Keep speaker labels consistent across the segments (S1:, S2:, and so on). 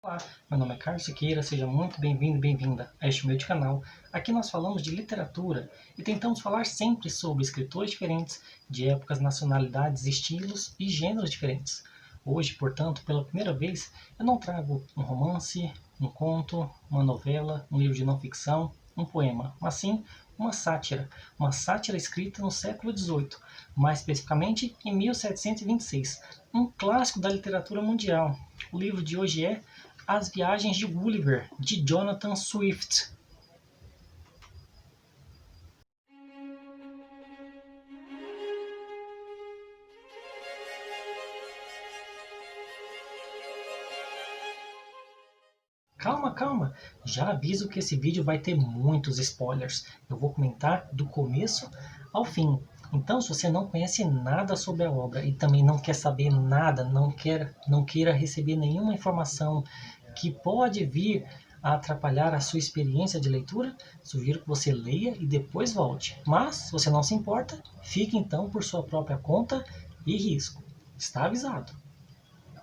S1: Olá, meu nome é Carlos Siqueira, seja muito bem-vindo e bem-vinda a este humilde canal. Aqui nós falamos de literatura e tentamos falar sempre sobre escritores diferentes, de épocas, nacionalidades, estilos e gêneros diferentes. Hoje, portanto, pela primeira vez, eu não trago um romance, um conto, uma novela, um livro de não ficção, um poema, mas sim uma sátira escrita no século XVIII, mais especificamente em 1726, um clássico da literatura mundial. O livro de hoje é As Viagens de Gulliver, de Jonathan Swift. Calma, calma! Já aviso que esse vídeo vai ter muitos spoilers. Eu vou comentar do começo ao fim. Então, se você não conhece nada sobre a obra e também não quer saber nada, não queira receber nenhuma informação que pode vir a atrapalhar a sua experiência de leitura, sugiro que você leia e depois volte. Mas, se você não se importa, fique então por sua própria conta e risco. Está avisado.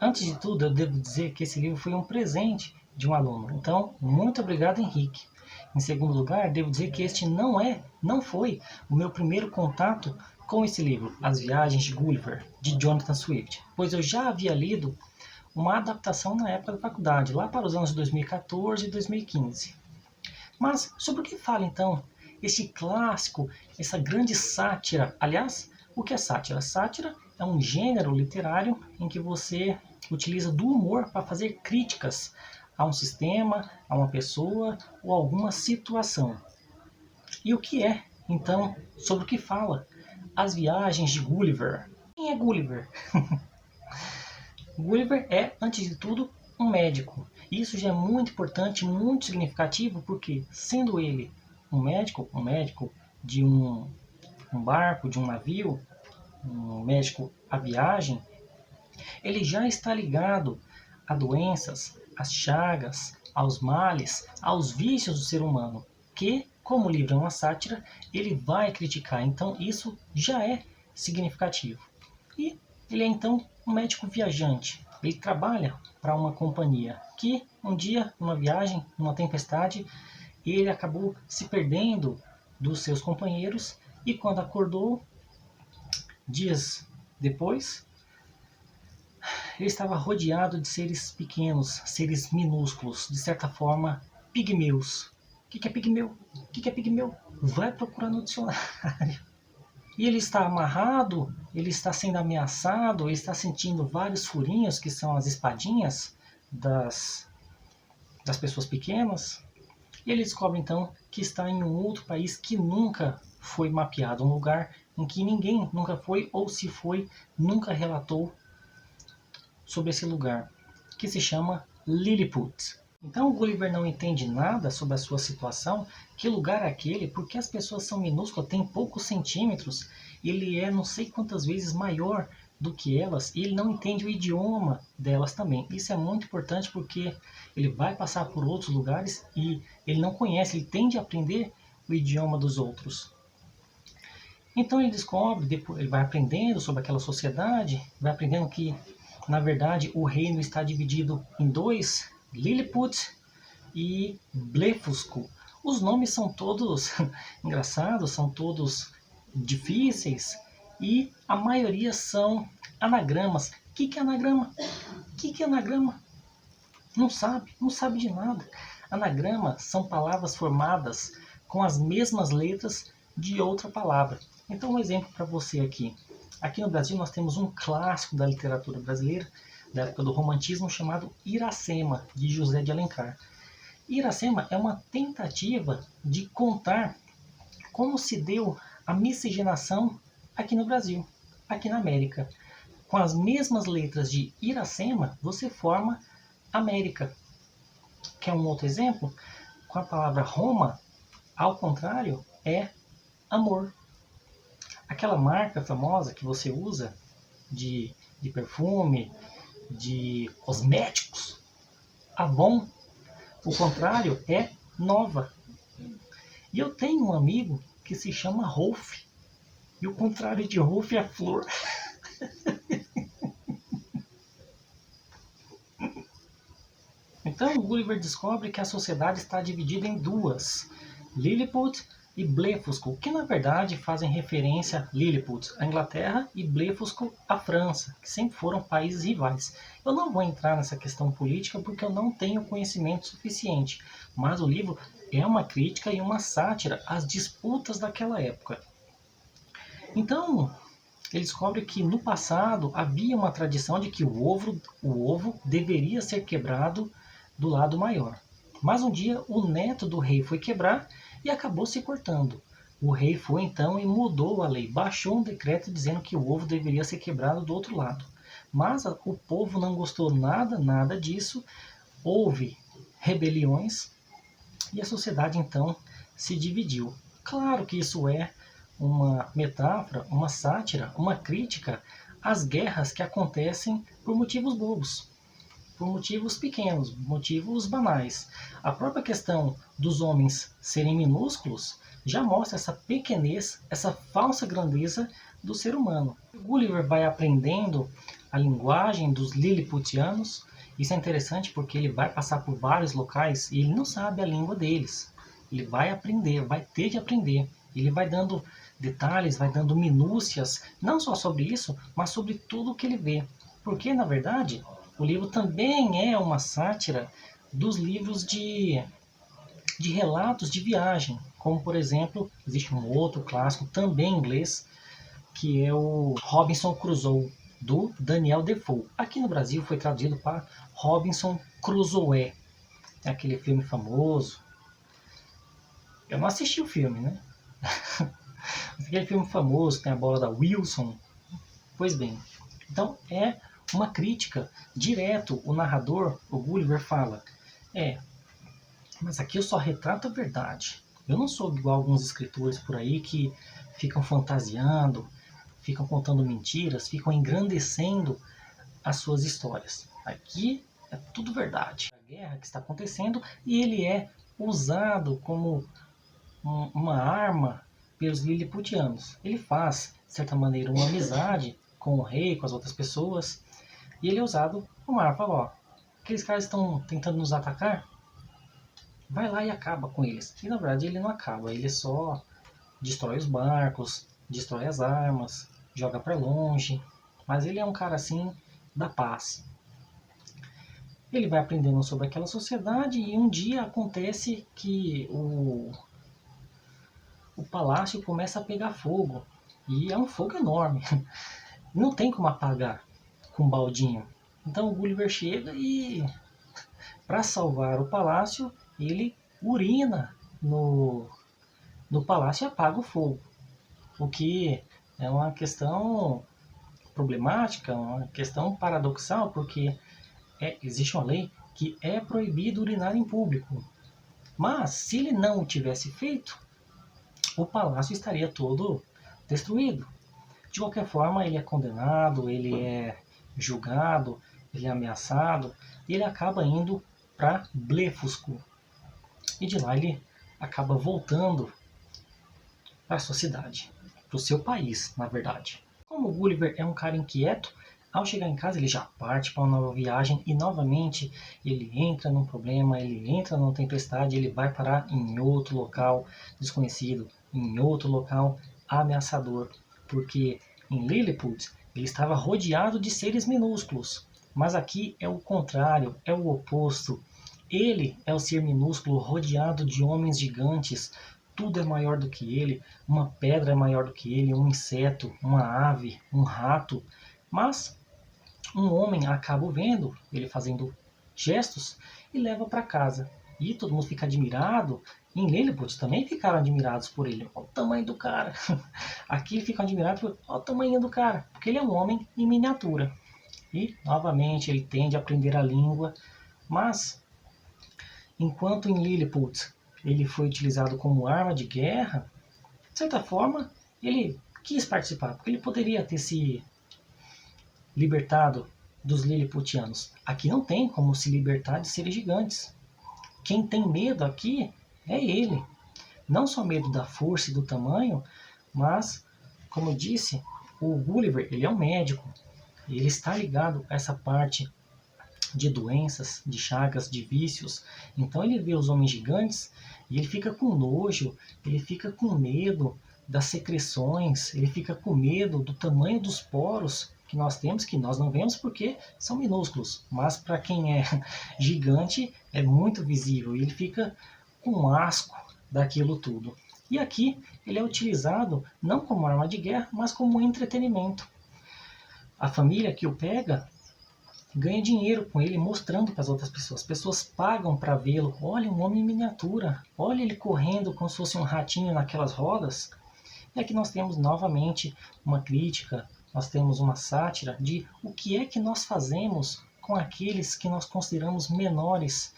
S1: Antes de tudo, eu devo dizer que esse livro foi um presente de um aluno. Então, muito obrigado, Henrique. Em segundo lugar, devo dizer que este não foi o meu primeiro contato com esse livro, As Viagens de Gulliver, de Jonathan Swift, pois eu já havia lido uma adaptação na época da faculdade, lá para os anos 2014 e 2015. Mas sobre o que fala então esse clássico, essa grande sátira? Aliás, o que é sátira? Sátira é um gênero literário em que você utiliza do humor para fazer críticas a um sistema, a uma pessoa ou a alguma situação. E o que é, então, sobre o que fala? As Viagens de Gulliver. Quem é Gulliver? Gulliver é, antes de tudo, um médico. Isso já é muito importante, muito significativo, porque, sendo ele um médico de um barco, de um navio, um médico à viagem, ele já está ligado a doenças, às chagas, aos males, aos vícios do ser humano, que, como o livro é uma sátira, ele vai criticar. Então, isso já é significativo. E ele é então um médico viajante. Ele trabalha para uma companhia que um dia, numa viagem, numa tempestade, ele acabou se perdendo dos seus companheiros e quando acordou, dias depois, ele estava rodeado de seres pequenos, seres minúsculos, de certa forma, pigmeus. O que é pigmeu? O que é pigmeu? Vai procurar no dicionário. E ele está amarrado, ele está sendo ameaçado, ele está sentindo vários furinhos, que são as espadinhas das pessoas pequenas. E ele descobre então que está em um outro país que nunca foi mapeado, um lugar em que ninguém nunca foi, ou se foi, nunca relatou sobre esse lugar, que se chama Lilliput. Então o Gulliver não entende nada sobre a sua situação, que lugar é aquele, porque as pessoas são minúsculas, têm poucos centímetros, ele é não sei quantas vezes maior do que elas, e ele não entende o idioma delas também. Isso é muito importante porque ele vai passar por outros lugares e ele não conhece, ele tende a aprender o idioma dos outros. Então ele descobre, depois, ele vai aprendendo sobre aquela sociedade, vai aprendendo que, na verdade, o reino está dividido em dois, Lilliput e Blefuscu. Os nomes são todos engraçados, são todos difíceis e a maioria são anagramas. O que é anagrama? O que é anagrama? Não sabe de nada. Anagrama são palavras formadas com as mesmas letras de outra palavra. Então, um exemplo para você aqui. Aqui no Brasil nós temos um clássico da literatura brasileira, da época do romantismo, chamado Iracema, de José de Alencar. Iracema é uma tentativa de contar como se deu a miscigenação aqui no Brasil, aqui na América. Com as mesmas letras de Iracema, você forma América. Quer um outro exemplo? Com a palavra Roma, ao contrário, é amor. Aquela marca famosa que você usa de perfume, de cosméticos, Avon, o contrário é nova. E eu tenho um amigo que se chama Rolf, e o contrário de Rolf é flor. Então Gulliver descobre que a sociedade está dividida em duas, Lilliput e Blefuscu, que na verdade fazem referência a Lilliput, a Inglaterra, e Blefuscu, a França, que sempre foram países rivais. Eu não vou entrar nessa questão política porque eu não tenho conhecimento suficiente, mas o livro é uma crítica e uma sátira às disputas daquela época. Então, ele descobre que no passado havia uma tradição de que o ovo deveria ser quebrado do lado maior. Mas um dia o neto do rei foi quebrar e acabou se cortando. O rei foi então e mudou a lei, baixou um decreto dizendo que o ovo deveria ser quebrado do outro lado. Mas o povo não gostou nada disso, houve rebeliões e a sociedade então se dividiu. Claro que isso é uma metáfora, uma sátira, uma crítica às guerras que acontecem por motivos bobos, por motivos pequenos, motivos banais. A própria questão dos homens serem minúsculos já mostra essa pequenez, essa falsa grandeza do ser humano. Gulliver vai aprendendo a linguagem dos Lilliputianos. Isso é interessante porque ele vai passar por vários locais e ele não sabe a língua deles. Ele vai aprender, vai ter de aprender. Ele vai dando detalhes, vai dando minúcias, não só sobre isso, mas sobre tudo o que ele vê. Porque, na verdade, o livro também é uma sátira dos livros de relatos de viagem. Como, por exemplo, existe um outro clássico, também em inglês, que é o Robinson Crusoe, do Daniel Defoe. Aqui no Brasil foi traduzido para Robinson Crusoe. É aquele filme famoso. Eu não assisti o filme, né? Aquele filme famoso, tem a bola da Wilson. Pois bem, então é uma crítica direto. O narrador, o Gulliver, fala: mas aqui eu só retrato a verdade. Eu não sou igual a alguns escritores por aí que ficam fantasiando, ficam contando mentiras, ficam engrandecendo as suas histórias. Aqui é tudo verdade. A guerra que está acontecendo e ele é usado como uma arma pelos Lilliputianos. Ele faz, de certa maneira, uma amizade com o rei, com as outras pessoas, e ele é usado como arma. Fala, ó, aqueles caras estão tentando nos atacar, vai lá e acaba com eles. E na verdade ele não acaba, ele só destrói os barcos, destrói as armas, joga para longe, mas ele é um cara assim da paz. Ele vai aprendendo sobre aquela sociedade e um dia acontece que o palácio começa a pegar fogo. E é um fogo enorme. Não tem como apagar com um baldinho. Então o Gulliver chega e, para salvar o palácio, ele urina no palácio e apaga o fogo. O que é uma questão problemática, uma questão paradoxal, porque existe uma lei que é proibido urinar em público. Mas, se ele não o tivesse feito, o palácio estaria todo destruído. De qualquer forma, ele é condenado, ele é julgado, ele é ameaçado, e ele acaba indo para Blefuscu. E de lá ele acaba voltando para a sua cidade, para o seu país, na verdade. Como o Gulliver é um cara inquieto, ao chegar em casa ele já parte para uma nova viagem e novamente ele entra num problema, ele entra numa tempestade, ele vai parar em outro local desconhecido, em outro local ameaçador, porque em Lilliput ele estava rodeado de seres minúsculos, mas aqui é o contrário, é o oposto. Ele é o ser minúsculo rodeado de homens gigantes, tudo é maior do que ele, uma pedra é maior do que ele, um inseto, uma ave, um rato, mas um homem acaba vendo ele fazendo gestos e leva para casa. E todo mundo fica admirado. Em Lilliput também ficaram admirados por ele. Olha o tamanho do cara. Aqui ficam admirados por olha o tamanho do cara, porque ele é um homem em miniatura. E, novamente, ele tende a aprender a língua, mas enquanto em Lilliput ele foi utilizado como arma de guerra, de certa forma, ele quis participar, porque ele poderia ter se libertado dos Lilliputianos. Aqui não tem como se libertar de seres gigantes. Quem tem medo aqui é ele. Não só medo da força e do tamanho, mas, como eu disse, o Gulliver ele é um médico. Ele está ligado a essa parte de doenças, de chagas, de vícios. Então ele vê os homens gigantes e ele fica com nojo, ele fica com medo das secreções, ele fica com medo do tamanho dos poros que nós temos, que nós não vemos porque são minúsculos, mas para quem é gigante é muito visível e ele fica com asco daquilo tudo. E aqui ele é utilizado não como arma de guerra, mas como entretenimento. A família que o pega ganha dinheiro com ele, mostrando para as outras pessoas. As pessoas pagam para vê-lo. Olha, um homem em miniatura. Olha ele correndo como se fosse um ratinho naquelas rodas. E aqui nós temos novamente uma crítica, nós temos uma sátira de o que é que nós fazemos com aqueles que nós consideramos menores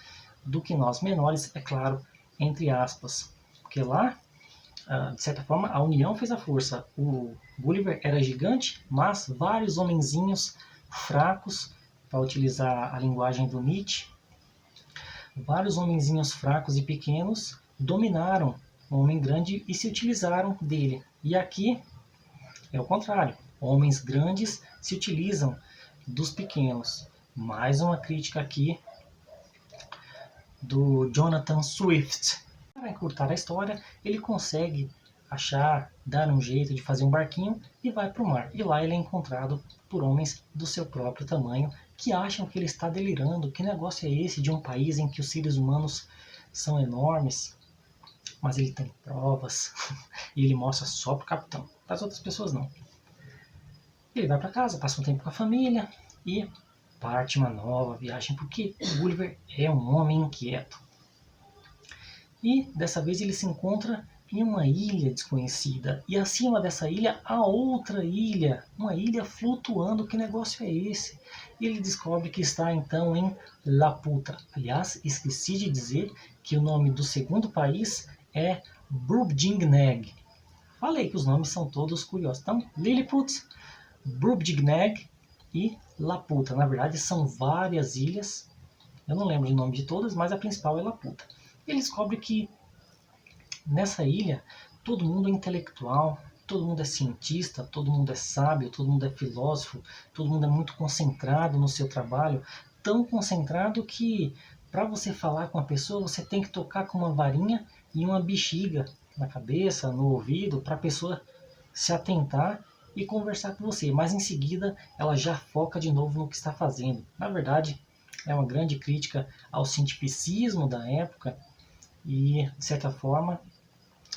S1: do que nós. Menores, é claro, entre aspas. Porque lá, de certa forma, a união fez a força. O Gulliver era gigante, mas vários homenzinhos fracos, para utilizar a linguagem do Nietzsche, vários homenzinhos fracos e pequenos dominaram o homem grande e se utilizaram dele. E aqui é o contrário. Homens grandes se utilizam dos pequenos. Mais uma crítica aqui do Jonathan Swift. Para encurtar a história, ele consegue dar um jeito de fazer um barquinho e vai para o mar. E lá ele é encontrado por homens do seu próprio tamanho que acham que ele está delirando. Que negócio é esse de um país em que os seres humanos são enormes? Mas ele tem provas e ele mostra só para o capitão. Para as outras pessoas não. Ele vai para casa, passa um tempo com a família e parte uma nova viagem, porque o Gulliver é um homem inquieto. E dessa vez ele se encontra em uma ilha desconhecida. E acima dessa ilha há outra ilha, uma ilha flutuando. Que negócio é esse? E ele descobre que está então em Laputa. Aliás, esqueci de dizer que o nome do segundo país é Brobdingnag. Falei que os nomes são todos curiosos. Então, Lilliput, Brobdingnag e Laputa. Na verdade, são várias ilhas. Eu não lembro o nome de todas, mas a principal é Laputa. Ele descobre que nessa ilha todo mundo é intelectual, todo mundo é cientista, todo mundo é sábio, todo mundo é filósofo, todo mundo é muito concentrado no seu trabalho, tão concentrado que para você falar com a pessoa você tem que tocar com uma varinha e uma bexiga na cabeça, no ouvido, para a pessoa se atentar e conversar com você, mas em seguida ela já foca de novo no que está fazendo. Na verdade, é uma grande crítica ao cientificismo da época e, de certa forma,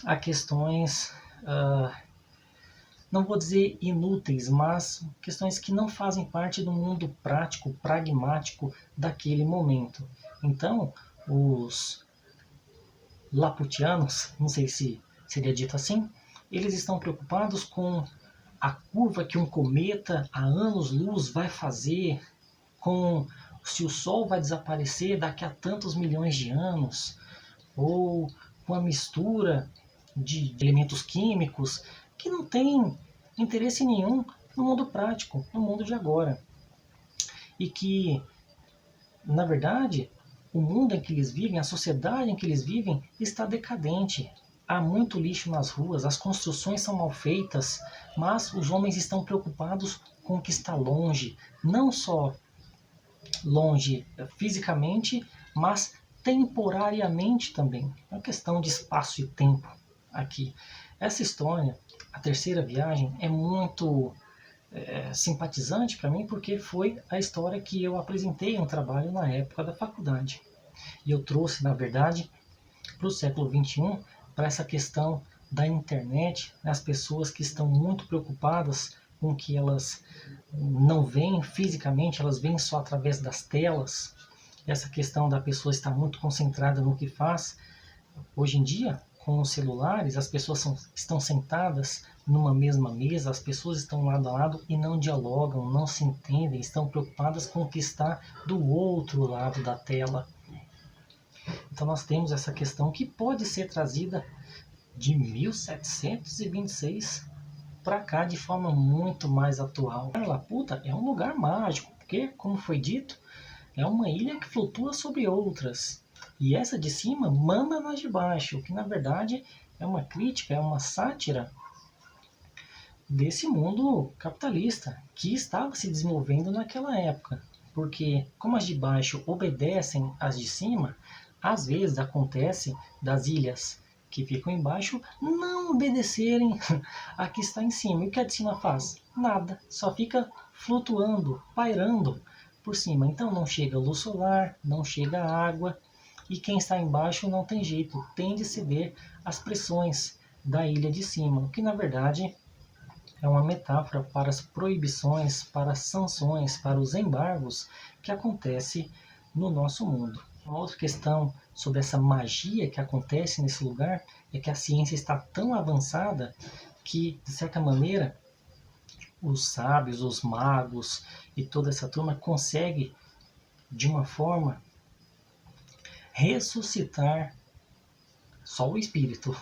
S1: a questões, não vou dizer inúteis, mas questões que não fazem parte do mundo prático, pragmático daquele momento. Então, os laputianos, não sei se seria dito assim, eles estão preocupados com a curva que um cometa a anos-luz vai fazer, com se o Sol vai desaparecer daqui a tantos milhões de anos, ou com a mistura de elementos químicos que não tem interesse nenhum no mundo prático, no mundo de agora. E que, na verdade, o mundo em que eles vivem, a sociedade em que eles vivem, está decadente. Há muito lixo nas ruas, as construções são mal feitas, mas os homens estão preocupados com o que está longe, não só longe fisicamente, mas temporariamente também. É uma questão de espaço e tempo aqui. Essa história, a terceira viagem, é muito simpatizante para mim, porque foi a história que eu apresentei em um trabalho na época da faculdade. E eu trouxe, na verdade, para o século XXI, para essa questão da internet, as pessoas que estão muito preocupadas com o que elas não veem fisicamente, elas veem só através das telas. Essa questão da pessoa estar muito concentrada no que faz. Hoje em dia, com os celulares, as pessoas estão sentadas numa mesma mesa, as pessoas estão lado a lado e não dialogam, não se entendem, estão preocupadas com o que está do outro lado da tela. Então nós temos essa questão que pode ser trazida de 1726 para cá de forma muito mais atual. Laputa é um lugar mágico, porque, como foi dito, é uma ilha que flutua sobre outras. E essa de cima manda nas de baixo, o que na verdade é uma crítica, é uma sátira desse mundo capitalista que estava se desenvolvendo naquela época. porque como as de baixo obedecem às de cima, às vezes acontece das ilhas que ficam embaixo não obedecerem a que está em cima. E o que a de cima faz? Nada, só fica flutuando, pairando por cima. Então não chega luz solar, não chega água, e quem está embaixo não tem jeito, tem de ceder às pressões da ilha de cima, o que na verdade é uma metáfora para as proibições, para as sanções, para os embargos que acontece no nosso mundo. Uma outra questão sobre essa magia que acontece nesse lugar é que a ciência está tão avançada que, de certa maneira, os sábios, os magos e toda essa turma consegue, de uma forma, ressuscitar só o espírito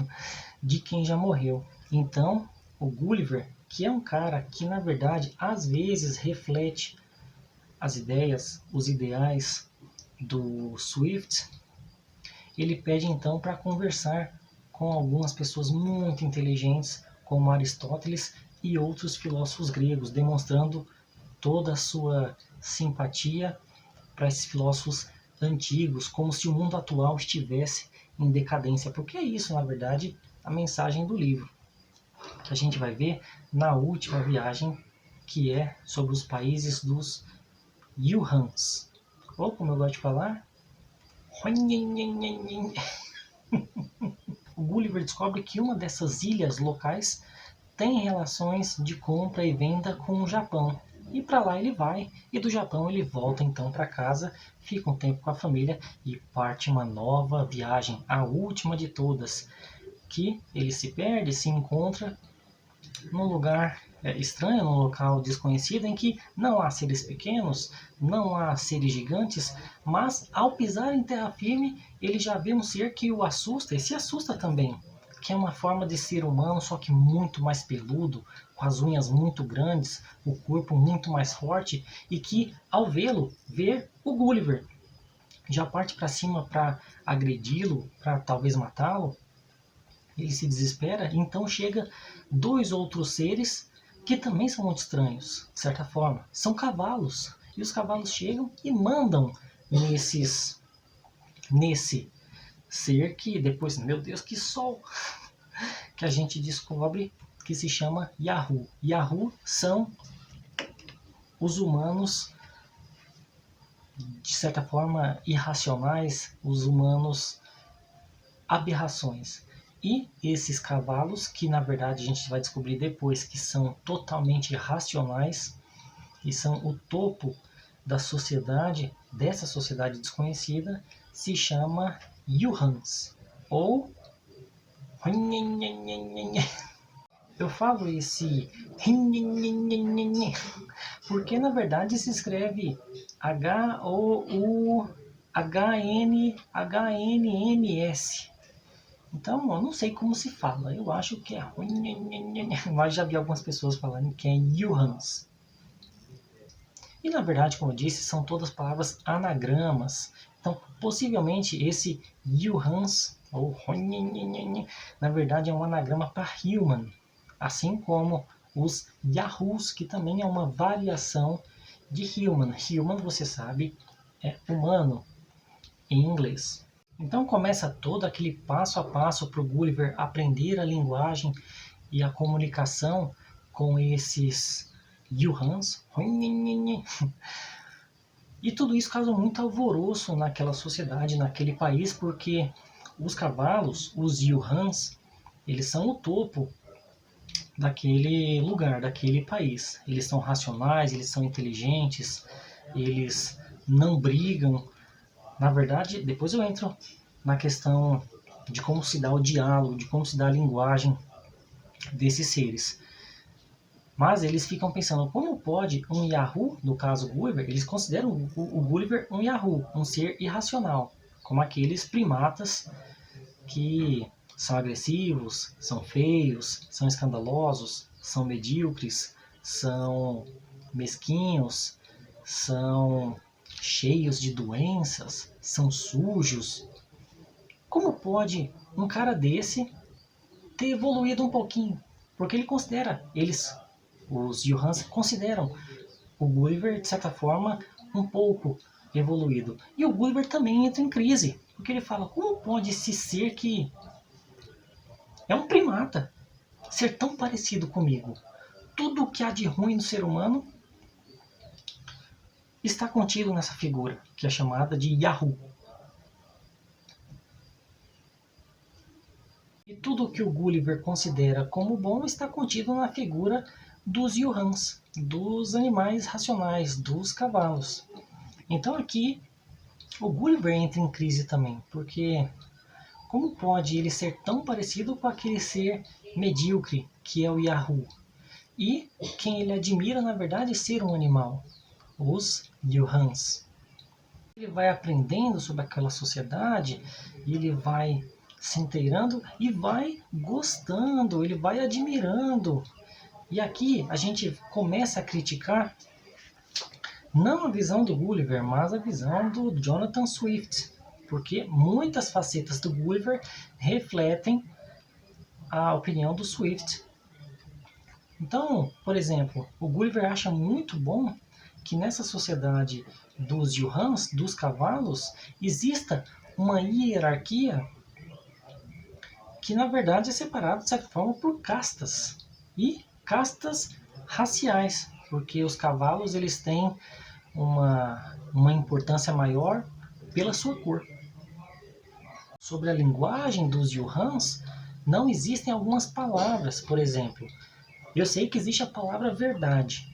S1: de quem já morreu. Então, o Gulliver, que é um cara que, na verdade, às vezes reflete as ideias, os ideais do Swift, ele pede então para conversar com algumas pessoas muito inteligentes, como Aristóteles e outros filósofos gregos, demonstrando toda a sua simpatia para esses filósofos antigos, como se o mundo atual estivesse em decadência, porque é isso, na verdade, a mensagem do livro, que a gente vai ver na última viagem, que é sobre os países dos Yuhans, ou como eu gosto de falar, o Gulliver descobre que uma dessas ilhas locais tem relações de compra e venda com o Japão. E para lá ele vai, e do Japão ele volta então para casa, fica um tempo com a família e parte uma nova viagem, a última de todas, que ele se perde, se encontra num lugar estranho, num local desconhecido, em que não há seres pequenos, não há seres gigantes, mas ao pisar em terra firme, ele já vê um ser que o assusta e se assusta também, que é uma forma de ser humano, só que muito mais peludo, com as unhas muito grandes, o corpo muito mais forte, e que, ao vê-lo, vê o Gulliver, já parte para cima para agredi-lo, para talvez matá-lo. Ele se desespera, então chega dois outros seres que também são muito estranhos, de certa forma. São cavalos. E os cavalos chegam e mandam nesse ser que depois, meu Deus, que sol! Que a gente descobre que se chama Yahoo. Yahoo são os humanos, de certa forma, irracionais, os humanos aberrações. E esses cavalos, que na verdade a gente vai descobrir depois que são totalmente racionais e são o topo da sociedade, dessa sociedade desconhecida, se chama Yuhans. Ou eu falo esse porque na verdade se escreve H-O-U-H-N-H-N-N-S. Então, eu não sei como se fala. Eu acho que é mas já vi algumas pessoas falando que é Yuhans. E na verdade, como eu disse, são todas palavras anagramas. Então, possivelmente esse Yuhans, ou na verdade é um anagrama para human. Assim como os Yahoos, que também é uma variação de human. Human, você sabe, é humano em inglês. Então começa todo aquele passo a passo para o Gulliver aprender a linguagem e a comunicação com esses Yuhans. E tudo isso causa muito alvoroço naquela sociedade, naquele país, porque os cavalos, os Yuhans, eles são o topo daquele lugar, daquele país. Eles são racionais, eles são inteligentes, eles não brigam. Na verdade, depois eu entro na questão de como se dá o diálogo, de como se dá a linguagem desses seres. Mas eles ficam pensando, como pode um Yahoo, no caso Gulliver, eles consideram o Gulliver um Yahoo, um ser irracional, como aqueles primatas que são agressivos, são feios, são escandalosos, são medíocres, são mesquinhos, são cheios de doenças, são sujos. Como pode um cara desse ter evoluído um pouquinho? Porque ele considera, os Yuhans consideram o Gulliver, de certa forma, um pouco evoluído. E o Gulliver também entra em crise, porque ele fala, como pode esse ser que é um primata ser tão parecido comigo? Tudo o que há de ruim no ser humano está contido nessa figura, que é chamada de Yahoo. E tudo o que o Gulliver considera como bom está contido na figura dos Yuhans, dos animais racionais, dos cavalos. Então aqui o Gulliver entra em crise também, porque como pode ele ser tão parecido com aquele ser medíocre que é o Yahoo? E quem ele admira, na verdade, é ser um animal, os Yuhans. Ele vai aprendendo sobre aquela sociedade, e ele vai se inteirando e vai gostando, ele vai admirando. E aqui a gente começa a criticar não a visão do Gulliver, mas a visão do Jonathan Swift, porque muitas facetas do Gulliver refletem a opinião do Swift. Então, por exemplo, o Gulliver acha muito bom que nessa sociedade dos Yuhans, dos cavalos, exista uma hierarquia que na verdade é separada de certa forma por castas, e castas raciais, porque os cavalos eles têm uma importância maior pela sua cor. Sobre a linguagem dos Yuhans, não existem algumas palavras, por exemplo. Eu sei que existe a palavra verdade.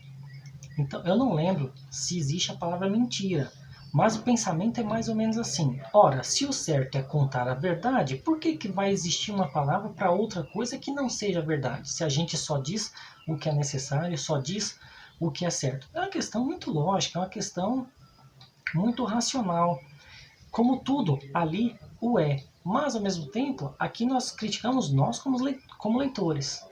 S1: Então, eu não lembro se existe a palavra mentira. Mas o pensamento é mais ou menos assim. Ora, se o certo é contar a verdade, por que vai existir uma palavra para outra coisa que não seja verdade? Se a gente só diz o que é necessário, só diz o que é certo. É uma questão muito lógica, é uma questão muito racional. Como tudo ali o é. Mas, ao mesmo tempo, aqui nós criticamos nós como leitores.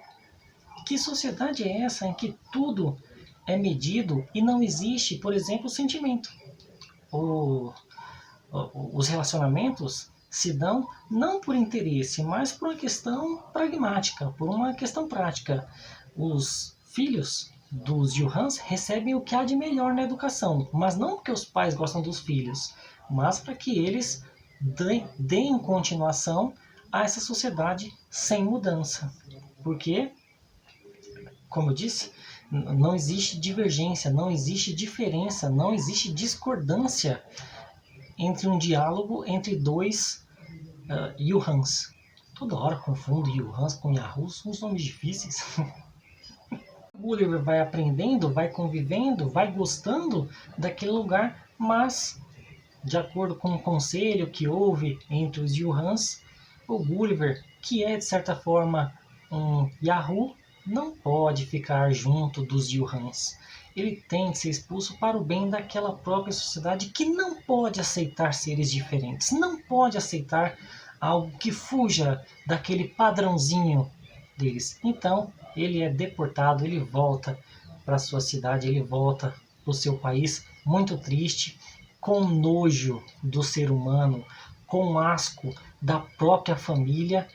S1: Que sociedade é essa em que tudo é medido e não existe, por exemplo, sentimento? Os relacionamentos se dão não por interesse, mas por uma questão pragmática, por uma questão prática. Os filhos dos Yuhans recebem o que há de melhor na educação, mas não porque os pais gostam dos filhos, mas para que eles deem continuação a essa sociedade sem mudança. Porque, como eu disse, não existe divergência, não existe diferença, não existe discordância entre um diálogo entre dois Yuhans. Toda hora confundo Yuhans com Yahoos, são uns nomes difíceis. O Gulliver vai aprendendo, vai convivendo, vai gostando daquele lugar, mas, de acordo com o conselho que houve entre os Yuhans, o Gulliver, que é de certa forma um Yahoo, não pode ficar junto dos Yuhans. Ele tem que ser expulso para o bem daquela própria sociedade que não pode aceitar seres diferentes, não pode aceitar algo que fuja daquele padrãozinho deles. Então, ele é deportado, ele volta para sua cidade, ele volta para o seu país muito triste, com nojo do ser humano, com asco da própria família.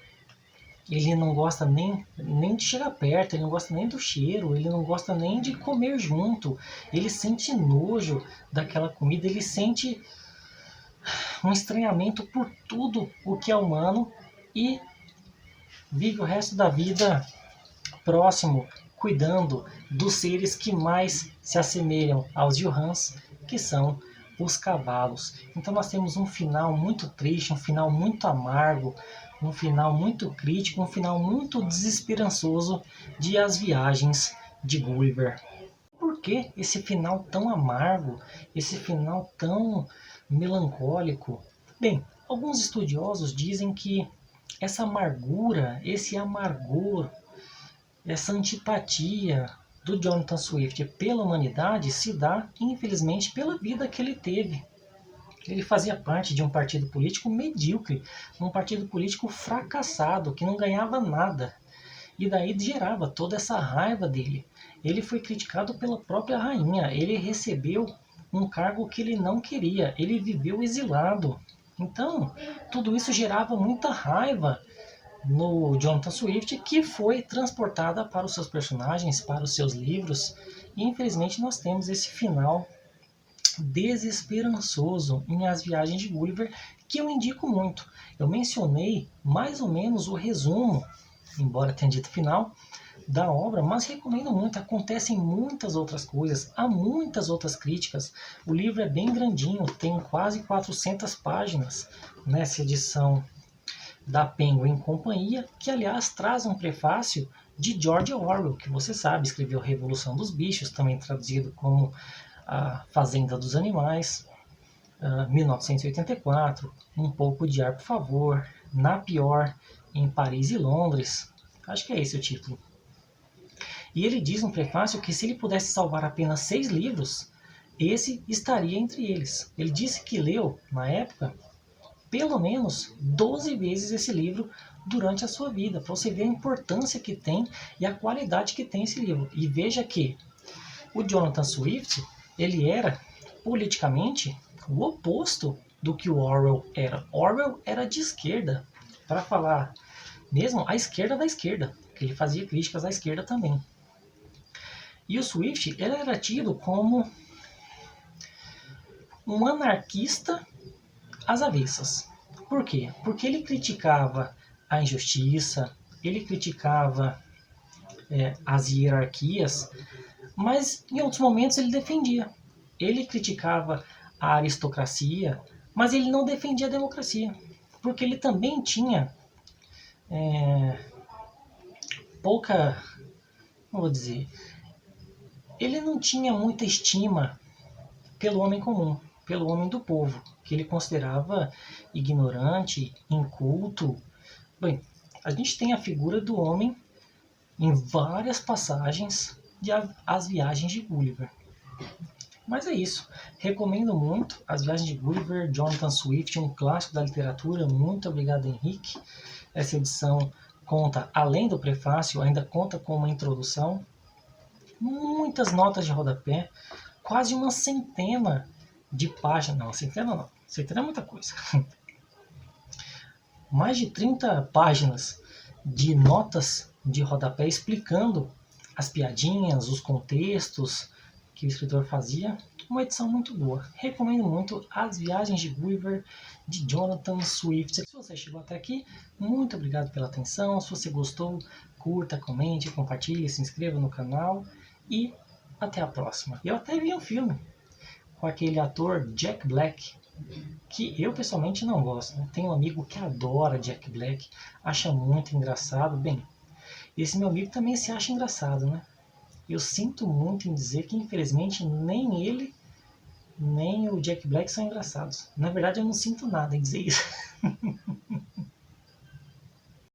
S1: Ele não gosta nem de chegar perto, ele não gosta nem do cheiro, ele não gosta nem de comer junto. Ele sente nojo daquela comida, ele sente um estranhamento por tudo o que é humano e vive o resto da vida próximo, cuidando dos seres que mais se assemelham aos Yuhans, que são os cavalos. Então nós temos um final muito triste, um final muito amargo, um final muito crítico, um final muito desesperançoso de As Viagens de Gulliver. Por que esse final tão amargo, esse final tão melancólico? Bem, alguns estudiosos dizem que essa amargura, esse amargor, essa antipatia do Jonathan Swift pela humanidade se dá, infelizmente, pela vida que ele teve. Ele fazia parte de um partido político medíocre, um partido político fracassado, que não ganhava nada. E daí gerava toda essa raiva dele. Ele foi criticado pela própria rainha, ele recebeu um cargo que ele não queria, ele viveu exilado. Então, tudo isso gerava muita raiva no Jonathan Swift, que foi transportada para os seus personagens, para os seus livros. E infelizmente nós temos esse final desesperançoso em As Viagens de Gulliver, que eu indico muito. Eu mencionei mais ou menos o resumo, embora tenha dito final, da obra, mas recomendo muito. Acontecem muitas outras coisas, há muitas outras críticas. O livro é bem grandinho, tem quase 400 páginas nessa edição da Penguin Companhia, que aliás traz um prefácio de George Orwell, que você sabe, escreveu Revolução dos Bichos, também traduzido como A Fazenda dos Animais, 1984, Um Pouco de Ar, por Favor, Na Pior, em Paris e Londres. Acho que é esse o título. E ele diz no prefácio que se ele pudesse salvar apenas 6 livros, esse estaria entre eles. Ele disse que leu, na época, pelo menos 12 vezes esse livro durante a sua vida, para você ver a importância que tem e a qualidade que tem esse livro. E veja que o Jonathan Swift, ele era politicamente o oposto do que o Orwell era. Orwell era de esquerda, para falar mesmo a esquerda da esquerda, que ele fazia críticas à esquerda também. E o Swift, ele era tido como um anarquista às avessas. Por quê? Porque ele criticava a injustiça, ele criticava as hierarquias, mas em outros momentos ele defendia. Ele criticava a aristocracia, mas ele não defendia a democracia, porque ele também tinha pouca, como vou dizer, ele não tinha muita estima pelo homem comum, pelo homem do povo, que ele considerava ignorante, inculto. Bem, a gente tem a figura do homem em várias passagens de As Viagens de Gulliver. Mas é isso. Recomendo muito As Viagens de Gulliver, Jonathan Swift, um clássico da literatura. Muito obrigado, Henrique. Essa edição conta, além do prefácio, ainda conta com uma introdução, muitas notas de rodapé, quase uma centena de páginas. Não, centena não. Centena é muita coisa. Mais de 30 páginas de notas de rodapé explicando as piadinhas, os contextos que o escritor fazia. Uma edição muito boa. Recomendo muito As Viagens de Gulliver, de Jonathan Swift. Se você chegou até aqui, muito obrigado pela atenção. Se você gostou, curta, comente, compartilhe, se inscreva no canal e até a próxima. Eu até vi um filme com aquele ator Jack Black, que eu pessoalmente não gosto, né? Tem um amigo que adora Jack Black, acha muito engraçado. Bem, esse meu amigo também se acha engraçado, né? Eu sinto muito em dizer que infelizmente nem ele, nem o Jack Black são engraçados. Na verdade eu não sinto nada em dizer isso.